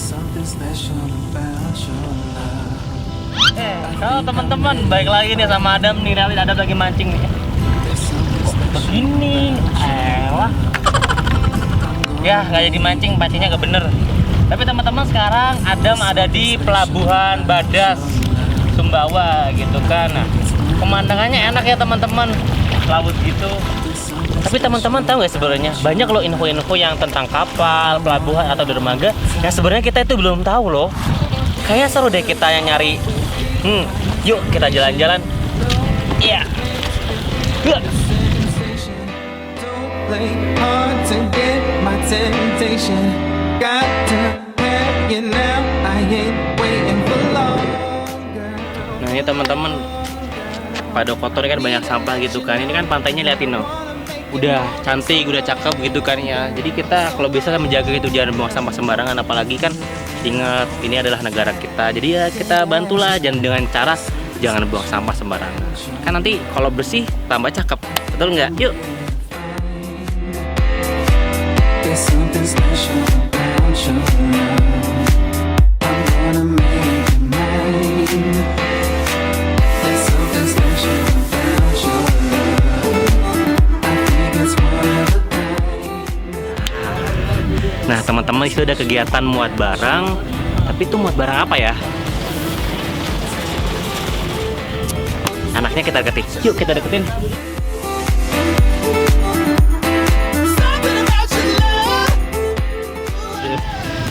Halo teman-teman, baik lagi nih sama Adam nih. Adam lagi mancing nih. Kok begini? Elah. Ya, nggak jadi mancing, pancingnya nggak bener. Tapi teman-teman, sekarang Adam ada di Pelabuhan Badas, Sumbawa gitu kan. Nah, pemandangannya enak ya teman-teman, laut gitu. Tapi teman-teman tahu nggak sebenarnya banyak loh info-info yang tentang kapal, pelabuhan atau dermaga yang sebenarnya kita itu belum tahu loh. Kayaknya seru deh kita yang nyari. Yuk kita jalan-jalan. Iya. Yeah. Nah ini teman-teman, pada kotor kan banyak sampah gitu kan. Ini kan pantainya, liatin loh. Udah cantik, udah cakep gitu kan ya. Jadi kita kalau bisa kan menjaga itu, jangan buang sampah sembarangan. Apalagi kan ingat ini adalah negara kita. Jadi ya kita bantulah, jangan dengan cara jangan buang sampah sembarangan. Kan nanti kalau bersih tambah cakep, betul nggak? Yuk. Nah teman-teman, itu ada kegiatan muat barang. Tapi itu muat barang apa ya? Anaknya kita deketin. Yuk kita deketin.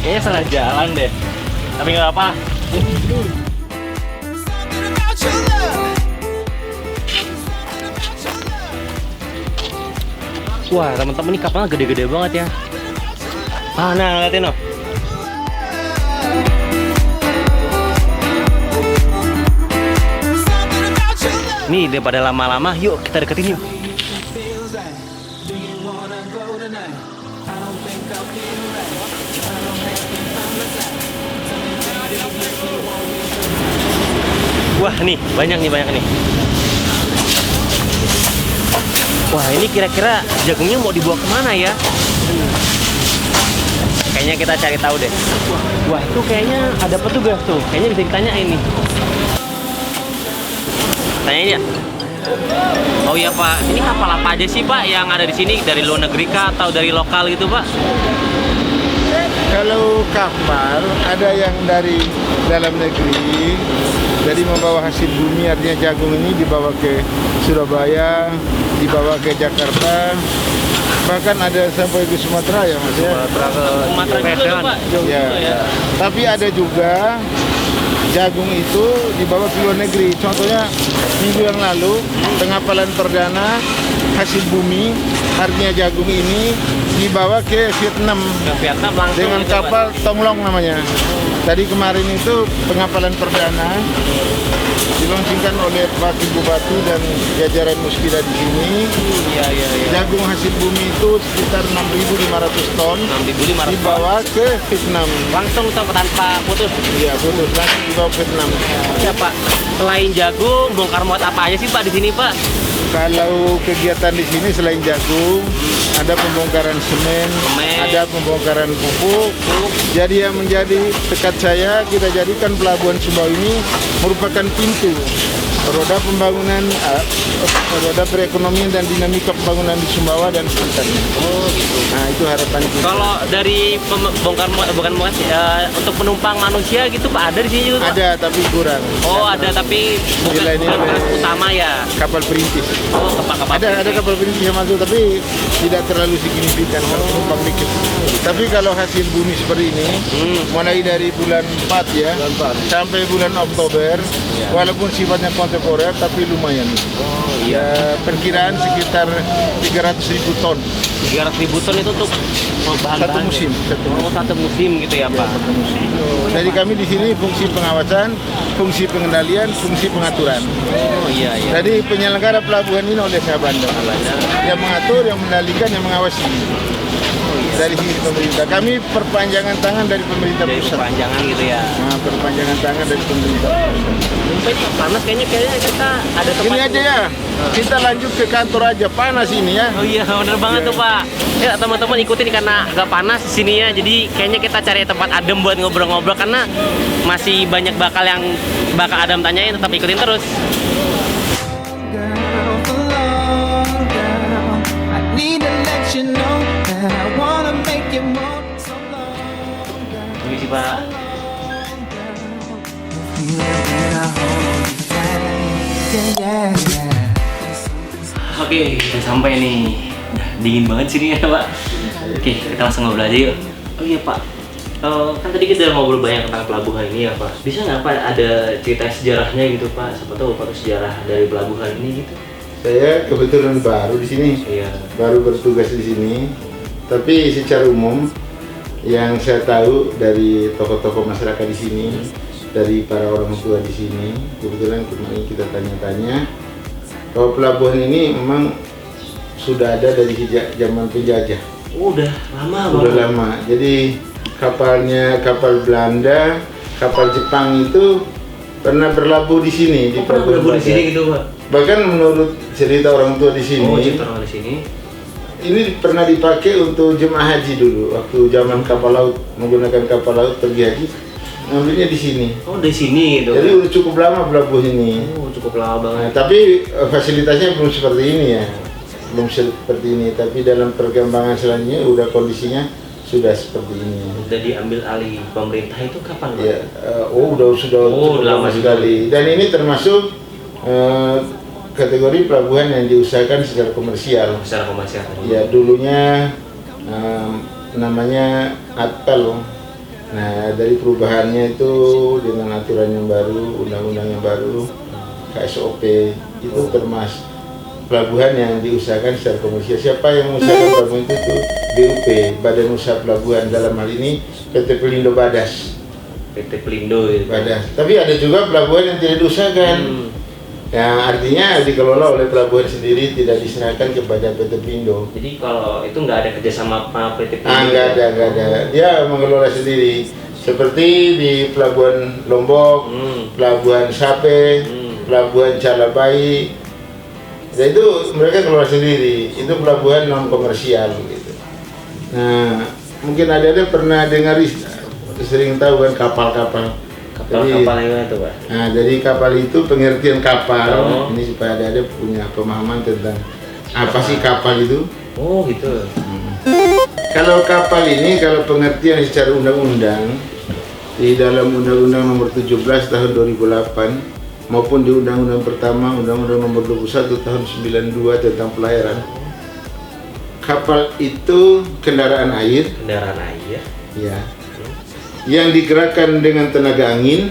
Kayaknya salah jalan deh. Tapi nggak apa. Wah teman-teman, ini kapalnya gede-gede banget ya. Nah, liatin loh. Nih, daripada lama-lama, yuk kita deketin yuk. Wah, nih, banyak nih. Wah, ini kira-kira jagungnya mau dibawa kemana ya? Kayaknya kita cari tahu deh. Wah, itu kayaknya ada petugas tuh. Kayaknya bisa ditanyain nih. Tanyain ya. Oh iya Pak, ini kapal apa aja sih Pak yang ada di sini? Dari luar negeri kah atau dari lokal gitu Pak? Kalau kapal ada yang dari dalam negeri, jadi membawa hasil bumi, artinya jagung ini dibawa ke Surabaya, dibawa ke Jakarta, bahkan ada sampai ke Sumatera ya Mas ya. Sumatera juga tuh, Pak. Ya. Tapi ada juga jagung itu dibawa ke luar negeri. Contohnya minggu yang lalu pengapalan perdana hasil bumi, artinya jagung ini dibawa ke Vietnam, Langsung dengan gitu, kapal Tonglong namanya. Tadi kemarin itu pengapalan perdana dilaunchingkan oleh Wakil Bupati dan jajaran Muskida di sini. Iya. Jagung hasil bumi itu sekitar 6.500 ton 6.500 dibawa ke Vietnam. langsung tanpa putus. Iya, putus langsung dibawa ke Vietnam. Ya Pak, selain jagung, bongkar muat apa aja sih Pak di sini Pak? Kalau kegiatan di sini selain jagung, ada pembongkaran semen, ada pembongkaran pupuk. Jadi yang menjadi tekad saya, kita jadikan Pelabuhan Sumbawa ini merupakan pintu roda pembangunan, roda perekonomian dan dinamika pembangunan di Sumbawa dan sekitarnya. Oh gitu. Nah itu harapan kita. Kalau dari bongkar muat, bukan muat, untuk penumpang manusia gitu Pak, ada di sini juga Pak? Ada tapi kurang. Oh ada, tapi bukan kelas utama ya? Kapal perintis. Oh kapal Ada kapal perintis yang masuk tapi tidak terlalu signifikan kalau penumpang dikit. Tapi kalau hasil bumi seperti ini, mulai dari bulan 4 ya, sampai bulan Oktober, walaupun sifatnya kontemporer tapi lumayan. Oh Ya perkiraan sekitar 300.000 ton. 300.000 ton itu untuk bahan-bahan Satu musim. Satu musim gitu ya Pak? Jadi kami di sini fungsi pengawasan, fungsi pengendalian, fungsi pengaturan. Oh iya. Jadi penyelenggara pelabuhan ini oleh saya Bandung. Yang mengatur, yang mengendalikan, yang mengawasi. Dari sisi pemerintah, kami perpanjangan tangan dari pemerintah pusat. Perpanjangan gitu ya. Nah, perpanjangan tangan dari pemerintah pusat. Pak ini panas kayaknya kita ada tempat. Ini aja ya, kita lanjut ke kantor aja, panas ini ya. Oh iya, bener banget tuh Pak. Ya teman-teman ikutin karena agak panas di sini ya. Jadi kayaknya kita cari tempat adem buat ngobrol-ngobrol karena masih banyak bakal Adam tanyain, tetap ikutin terus. Permisi Pak. Oke, kita sampai nih. Udah dingin banget sini ya Pak. Oke, kita langsung ngobrol aja yuk. Oh iya Pak, kan tadi kita udah ngobrol banyak tentang pelabuhan ini ya Pak. Bisa nggak Pak ada cerita sejarahnya gitu Pak? Siapa tahu Pak sejarah dari pelabuhan ini gitu. Saya kebetulan baru di sini, Iya. baru bertugas di sini. Tapi secara umum yang saya tahu dari tokoh-tokoh masyarakat di sini, dari para orang tua di sini, kebetulan kemarin kita tanya-tanya bahwa pelabuhan ini memang sudah ada dari zaman penjajah. Oh, udah lama Sudah banget. lama. Jadi kapalnya kapal Belanda, kapal Jepang itu pernah berlabuh di sini di Pernah pelabuhan berlabuh di sini Bagat. gitu Pak? Bahkan menurut cerita orang tua di sini, Oh, cerita orang di sini. ini pernah dipakai untuk jemaah haji dulu waktu zaman kapal laut, menggunakan kapal laut pergi haji, ngambilnya di sini. Oh, di sini gitu. Jadi udah cukup lama berlabuh ini. Oh, cukup lama Nah, banget. tapi fasilitasnya belum seperti ini ya, belum seperti ini. Tapi dalam perkembangan selanjutnya udah kondisinya sudah seperti ini. Udah diambil alih pemerintah itu kapan Pak? Ya, sudah Oh, cukup lama lama sekali. Dan ini termasuk kategori pelabuhan yang diusahakan secara komersial. Secara komersial tadi. Ya, dulunya namanya Atpal. Nah, dari perubahannya itu dengan aturan yang baru, undang-undang yang baru, KSOP itu termasuk pelabuhan yang diusahakan secara komersial. Siapa yang mengusahakan pelabuhan itu? BUP, Badan Usaha Pelabuhan, dalam hal ini PT Pelindo Badas. PT Pelindo gitu. Badas. Tapi ada juga pelabuhan yang tidak diusahakan. Ya, artinya dikelola oleh pelabuhan sendiri, tidak diserahkan kepada PT Pelindo. Jadi kalau itu nggak ada kerjasama sama PT Pelindo? Nggak ada. Dia mengelola sendiri. Seperti di Pelabuhan Lombok, Pelabuhan Sape, Pelabuhan Calabai. Ya, itu mereka kelola sendiri. Itu pelabuhan non komersial gitu. Nah, mungkin ada pernah dengar, sering tahu kan kapal-kapal. Kapal-kapal yang itu Pak? Nah, jadi kapal itu pengertian kapal. Oh. Ini supaya ada punya pemahaman tentang apa sih kapal itu. Oh gitu. Kalau kapal ini, kalau pengertian secara undang-undang, di dalam Undang-Undang Nomor 17 Tahun 2008 maupun di Undang-Undang pertama, Undang-Undang Nomor 21 Tahun 92 tentang pelayaran, kapal itu kendaraan air, Kendaraan air. ya, yang digerakkan dengan tenaga angin,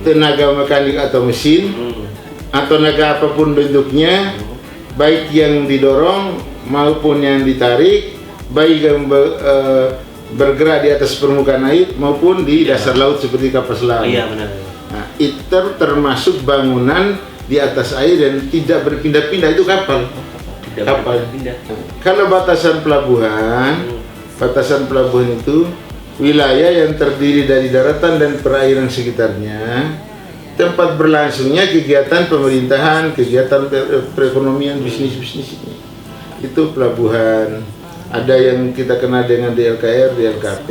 tenaga mekanik atau mesin, atau tenaga apapun bentuknya, baik yang didorong maupun yang ditarik, baik yang bergerak di atas permukaan air maupun di dasar laut seperti kapal selam. Oh iya benar. Nah, itu termasuk bangunan di atas air dan tidak berpindah-pindah, itu kapal. Tidak Kapal. berpindah. Kalau batasan pelabuhan itu wilayah yang terdiri dari daratan dan perairan sekitarnya, tempat berlangsungnya kegiatan pemerintahan, kegiatan perekonomian, bisnis-bisnis ini. Itu pelabuhan. Ada yang kita kenal dengan DLKR, DLKP.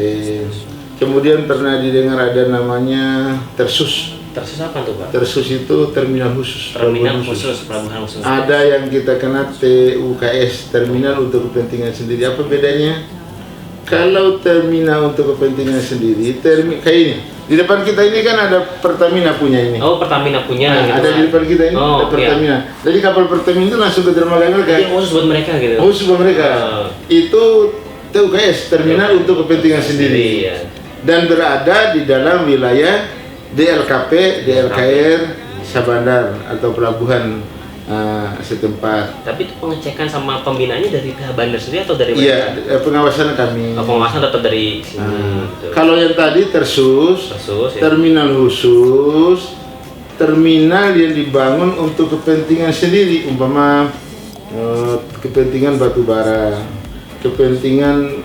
Kemudian pernah didengar ada namanya Tersus. Tersus apa tuh Pak? Tersus itu terminal khusus. Terminal pelabuhan khusus, pelabuhan khusus. Ada yang kita kenal TUKS, terminal untuk kepentingan sendiri. Apa bedanya? Kalau terminal untuk kepentingan sendiri, kayak ini. Di depan kita ini kan ada Pertamina punya ini. Oh, Pertamina punya Nah, gitu. ada Pak. di depan kita ini, Oh, ada Pertamina. Jadi kapal Pertamina itu langsung ke dermaga mereka. Jadi khusus buat mereka gitu. Khusus buat mereka. Oh. Itu TUKS, terminal untuk kepentingan sendiri. ya. Dan berada di dalam wilayah DLKP, DLKR, Sabandar atau pelabuhan setempat. Tapi itu pengecekan sama pembinaannya dari pihak bandar sendiri atau dari Iya, mereka? pengawasan kami. Oh, pengawasan tetap dari sini. Gitu. Kalau yang tadi Tersus, Tersus ya. terminal khusus, terminal yang dibangun untuk kepentingan sendiri, umpama kepentingan batu bara, kepentingan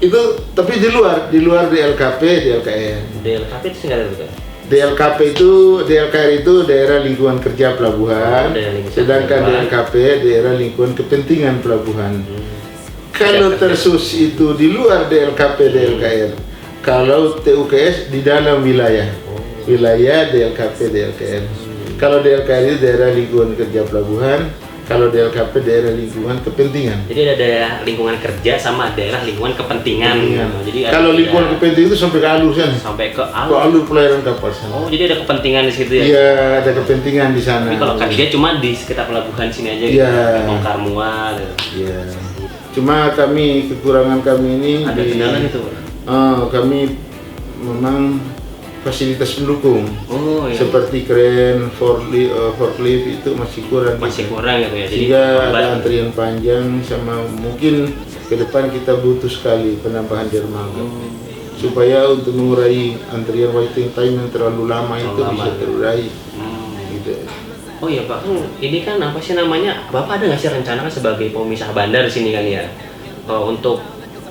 itu, tapi di luar DLKP, DLKR. DLKP itu nggak ada gitu. DLKP itu, DLKR itu daerah lingkungan kerja pelabuhan, sedangkan DLKP daerah lingkungan kepentingan pelabuhan. Kalau tersus itu di luar DLKP DLKR, kalau TUKS di dalam wilayah DLKP DLKR. Kalau DLKR itu daerah lingkungan kerja pelabuhan, kalau DLKP daerah lingkungan kepentingan. Jadi ada daerah lingkungan kerja sama daerah lingkungan kepentingan. Jadi kalau lingkungan kepentingan itu sampai ke alur sana. Sampai ke alur. Ke alur pelayaran kapal sana. Oh, jadi ada kepentingan di situ ya? Iya, ada kepentingan di sana. Tapi kalau kerja cuma di sekitar pelabuhan sini aja gitu. Bongkar muat. Iya. Cuma kekurangan kami ini ada kendala itu. Kami memang fasilitas pendukung. Oh, iya. Seperti kren, forklift itu masih kurang. Masih kurang gitu ya. Jadi sehingga ada antrian panjang, sama mungkin ke depan kita butuh sekali penambahan dermaga. Supaya untuk mengurai antrian waiting time yang terlalu lama bisa terurai. Gitu. Oh iya Pak, ini kan apa sih namanya? Bapak ada nggak sih rencana kan sebagai pemisah bandar di sini kan ya? Untuk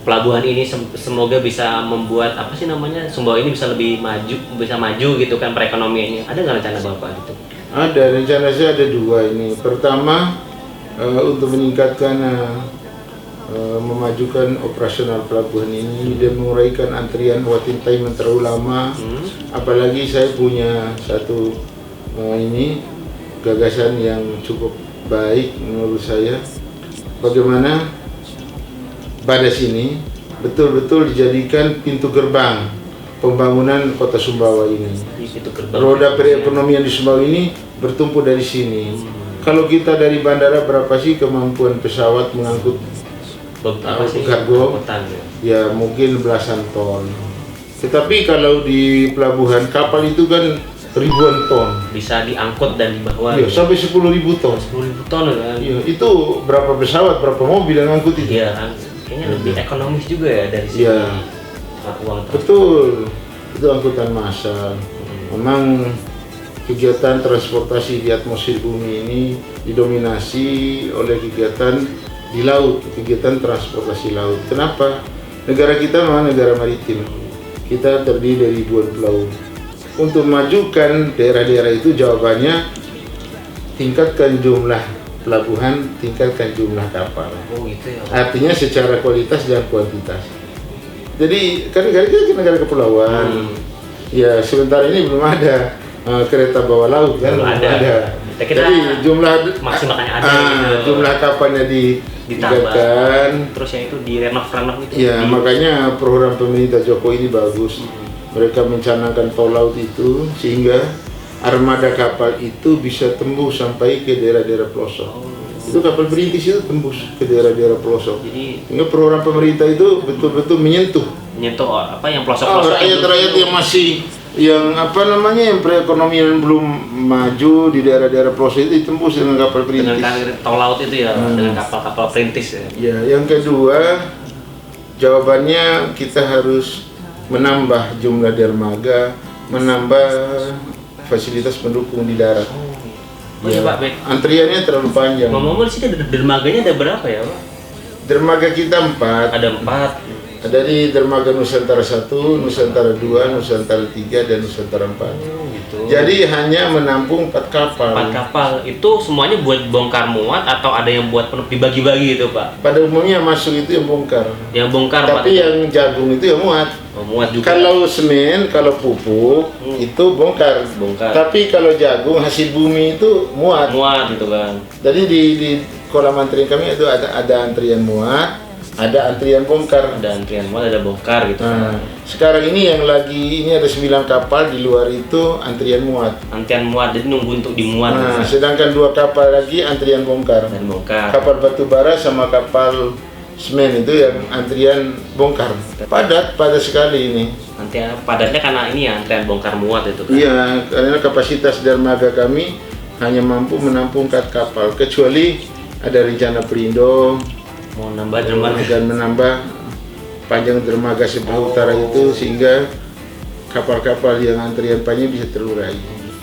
pelabuhan ini semoga bisa membuat apa sih namanya, Sumbawa ini bisa lebih maju gitu kan perekonomiannya. Ada nggak rencana Bapak gitu? Ada, rencana saya ada dua ini. Pertama, untuk meningkatkan memajukan operasional pelabuhan ini dan menguraikan antrian waiting time yang terlalu lama. Apalagi saya punya satu gagasan yang cukup baik menurut saya. Bagaimana Badas ini betul-betul dijadikan pintu gerbang pembangunan kota Sumbawa ini. Roda perekonomian di Sumbawa ini bertumpu dari sini. Kalau kita dari bandara, berapa sih kemampuan pesawat mengangkut kargo? Ya mungkin belasan ton. Tetapi kalau di pelabuhan kapal itu kan ribuan ton. Bisa diangkut dan dibawa. Iya, sampai 10.000 ton. 10.000 ton kan? Iya, itu berapa pesawat, berapa mobil yang ngangkut itu? Iya kan. Kayaknya lebih ekonomis juga ya dari sini. Iya. Uang betul, itu angkutan massal. Memang kegiatan transportasi di atmosfer bumi ini didominasi oleh kegiatan di laut, kegiatan transportasi laut. Kenapa? Negara kita memang negara maritim. Kita terdiri dari ribuan pulau. Untuk memajukan daerah-daerah itu jawabannya tingkatkan jumlah pelabuhan, tingkatkan jumlah kapal. Oh gitu ya. Artinya secara kualitas dan kuantitas. Jadi kan negara kita negara kepulauan. Ya sebentar ini belum ada kereta bawah laut kan, belum ada. Jadi jumlah maksimalnya ada. Jumlah kapalnya ditingkatkan. Terus yang itu direnov itu. Ya makanya program pemerintah Jokowi ini bagus. Mereka mencanangkan tol laut itu sehingga armada kapal itu bisa tembus sampai ke daerah-daerah pelosok. Itu kapal perintis itu tembus ke daerah-daerah pelosok. Jadi sehingga program pemerintah itu betul-betul menyentuh apa yang pelosok-pelosok. Rakyat-rakyat yang masih yang perekonomian belum maju di daerah-daerah pelosok itu ditembus dengan kapal perintis. Dengan tol laut itu ya, dengan kapal-kapal perintis ya. Ya, yang kedua jawabannya kita harus menambah jumlah dermaga, menambah fasilitas pendukung di darat. Ya, Pak, antriannya terlalu panjang. Ngomong-ngomong di sini dermaganya ada berapa ya, Pak? Dermaga kita 4. Ada 4. Ada di dermaga Nusantara 1, Nusantara 2, Nusantara 3, dan Nusantara 4. Gitu. Jadi hanya menampung 4 kapal. 4 kapal itu semuanya buat bongkar muat atau ada yang buat penuh dibagi-bagi gitu, Pak? Pada umumnya masuk itu yang bongkar. Yang bongkar, Tapi Pak. yang jagung itu yang muat. Oh, muat juga. Kalau semen, kalau pupuk itu bongkar. Tapi kalau jagung hasil bumi itu muat. Muat gitu kan. Jadi di kolam antrian kami itu ada antrian muat, ada antrian bongkar. Ada antrian muat, ada bongkar gitu. Nah, sekarang ini ada 9 kapal, di luar itu antrian muat. Antrian muat, jadi nunggu untuk dimuat. Nah, sedangkan 2 kapal lagi antrian bongkar. Dan bongkar. Kapal batu bara sama kapal semen itu yang antrian bongkar. Padat sekali ini. Antrian padatnya karena ini ya antrian bongkar muat itu kan. Iya, karena kapasitas dermaga kami hanya mampu menampung 4 kapal, kecuali ada rencana Perindo mau nambah dermaga dan menambah panjang dermaga sebelah utara itu sehingga kapal-kapal yang antrian panjang bisa terurai.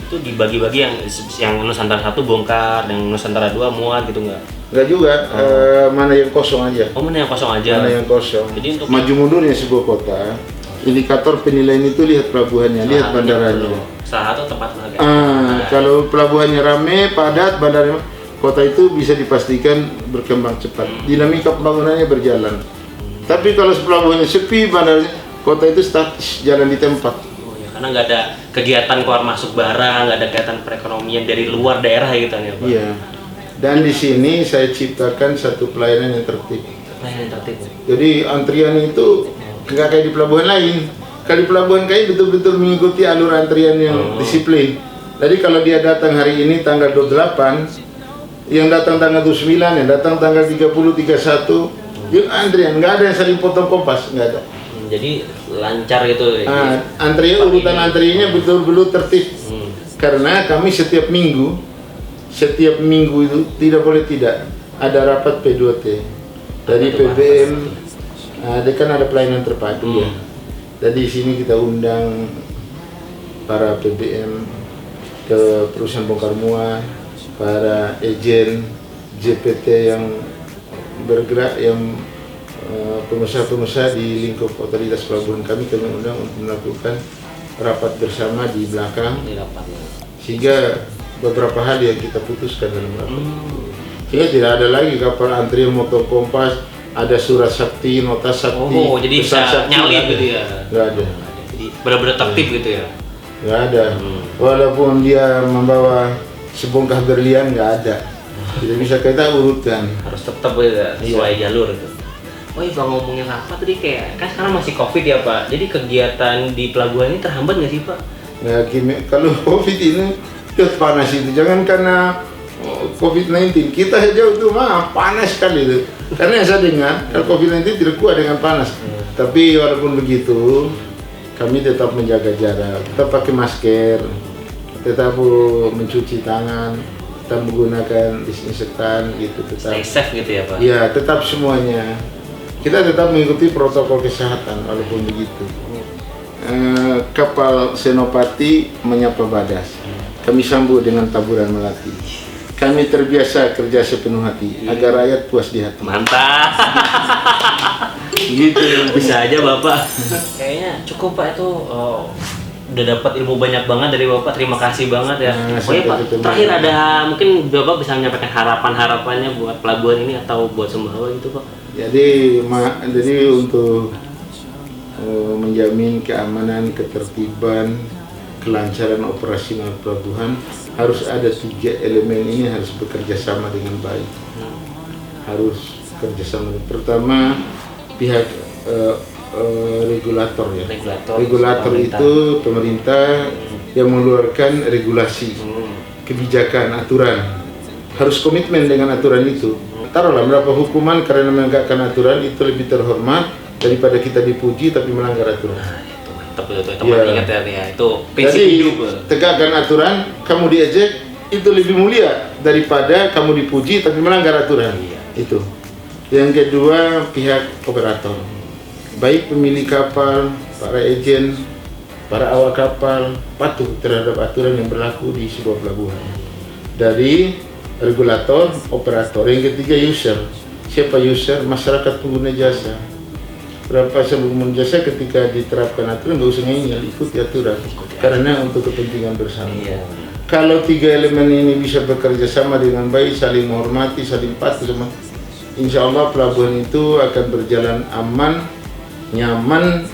Itu dibagi-bagi yang Nusantara 1 bongkar, yang Nusantara 2 muat gitu nggak? Enggak juga, mana yang kosong aja. Oh, mana yang kosong aja? Mana yang kosong. Jadi untuk maju mundurnya sebuah kota, indikator penilaian itu lihat pelabuhannya, lihat bandaranya. salah satu tempat olahraga. Kalau pelabuhannya rame, padat, bandara kota itu bisa dipastikan berkembang cepat. Dinamika pembangunannya berjalan. Tapi kalau pelabuhannya sepi, bandara kota itu statis, jalan di tempat. Oh, ya, karena nggak ada kegiatan keluar masuk barang, nggak ada kegiatan perekonomian dari luar daerah gitu ya Pak. Iya. Dan di sini saya ciptakan satu pelayanan yang tertib. Pelayanan tertib. Jadi antrian itu nggak kayak di pelabuhan lain. Kalau di pelabuhan kayak betul-betul mengikuti alur antrian yang disiplin. Jadi kalau dia datang hari ini tanggal 28, yang datang tanggal 29, yang datang tanggal 30, 31, dia antrian, nggak ada yang saling potong kompas, nggak ada. Jadi lancar gitu. Antrian, urutan antriannya betul-betul tertib. Karena kami setiap minggu itu tidak boleh tidak ada rapat P2T dari PBM. Dia kan ada pelayanan terpadu ya. Jadi di sini kita undang para PBM ke perusahaan bongkar muat, para agen JPT yang bergerak, yang pengusaha-pengusaha di lingkup otoritas pelabuhan kami undang untuk melakukan rapat bersama di belakang, sehingga beberapa hal yang kita putuskan dalam rapat. Sehingga tidak ada lagi kapal antrian motor kompas, ada surat sakti, nota sakti. Oh, jadi bisa nyalip gitu ya? Nggak ada. Jadi benar-benar tertib gitu ya? Nggak ada. Walaupun dia membawa sebongkah berlian, nggak ada. Tidak bisa kita urutkan. Harus tetap ya, sesuai jalur itu. Oh iya, Pak, ngomongin rapat tadi kayak kan sekarang masih Covid ya Pak. Jadi kegiatan di pelabuhan ini terhambat nggak sih Pak? Nah, kalau Covid ini panas itu, jangan karena COVID-19, kita jauh itu panas sekali itu. Karena yang saya dengar, kalau COVID-19 tidak kuat dengan panas. Tapi walaupun begitu, kami tetap menjaga jarak, tetap pakai masker, tetap mencuci tangan, tetap menggunakan disinfektan gitu, tetap stay safe gitu ya Pak? Iya, tetap semuanya. Kita tetap mengikuti protokol kesehatan walaupun begitu. Kapal Senopati menyapa Badas. Kami sambut dengan taburan melati. Kami terbiasa kerja sepenuh hati agar rakyat puas di hati. Mantap. Gitu. Bisa aja Bapak. Kayaknya cukup Pak, itu udah dapat ilmu banyak banget dari Bapak. Terima kasih banget ya. Oh ya Pak, terakhir ada mungkin Bapak bisa menyampaikan harapan-harapannya buat pelabuhan ini atau buat Sumbawa gitu Pak. Jadi untuk menjamin keamanan, ketertiban, kelancaran operasional pelabuhan, harus ada 3 elemen ini harus bekerja sama dengan baik. Harus kerjasama. Pertama, pihak regulator ya. Regulator itu pemerintah yang mengeluarkan regulasi, kebijakan, aturan. Harus komitmen dengan aturan itu. Taruhlah berapa hukuman karena menegakkan aturan, itu lebih terhormat daripada kita dipuji tapi melanggar aturan. Teman ingat ya, itu prinsip jadi, hidup. Tegakkan aturan, kamu diejek, itu lebih mulia daripada kamu dipuji tapi melanggar aturan. Itu. Yang kedua, pihak operator, baik pemilik kapal, para agen, para awak kapal patuh terhadap aturan yang berlaku di sebuah pelabuhan. Dari regulator, operator. Yang ketiga, user. Siapa user? Masyarakat pengguna jasa. Berapa pengguna jasa ketika diterapkan aturan nggak usah ngeyel, ikuti aturan. Karena untuk kepentingan bersama. Kalau 3 elemen ini bisa bekerja sama dengan baik, saling menghormati, saling patuh sama, insya Allah pelabuhan itu akan berjalan aman, nyaman,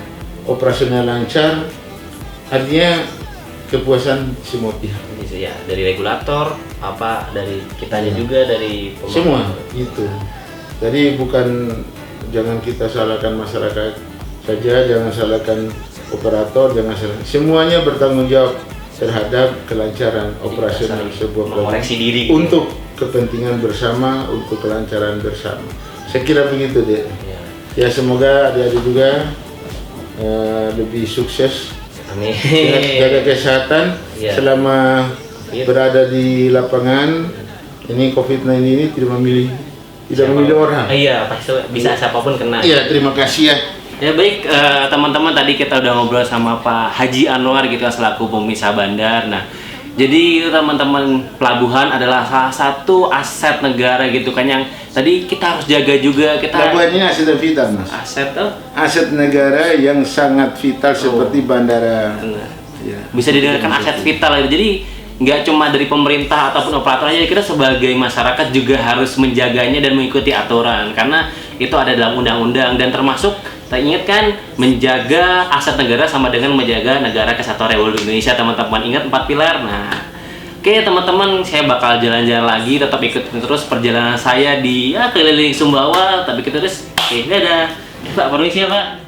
operasional lancar. Artinya kepuasan semua pihak. Ya, dari regulator, dari kitanya juga, dari semua gitu. Jadi jangan kita salahkan masyarakat saja, jangan salahkan operator, jangan salahkan, semuanya bertanggung jawab terhadap kelancaran operasional sebuah pelabuhan untuk kepentingan bersama, untuk kelancaran bersama. Saya kira begitu deh. Ya, semoga adik-adik juga lebih sukses. Amin. Jaga kesehatan selama berada di lapangan. Ini COVID-19 ini tidak memilih orang. Iya, pasti bisa siapapun kena. Iya, terima kasih ya. Ya baik, teman-teman, tadi kita udah ngobrol sama Pak Haji Anwar gitu selaku pemisah bandar. Nah, jadi teman-teman, pelabuhan adalah salah satu aset negara gitu kan, yang tadi kita harus jaga juga. Pelabuhan ini aset yang vital, Mas. Aset negara yang sangat vital seperti bandara bisa didirikan aset vital. Jadi nggak cuma dari pemerintah ataupun operator aja, kita sebagai masyarakat juga harus menjaganya dan mengikuti aturan, karena itu ada dalam undang-undang. Dan termasuk kita ingat kan, menjaga aset negara sama dengan menjaga negara kesatuan Republik Indonesia. Teman-teman ingat 4 pilar. Nah, oke teman-teman, saya bakal jalan-jalan lagi, tetap ikutin terus perjalanan saya di keliling Sumbawa, tapi kita terus. Oke, dadah Pak, permisi ya Pak.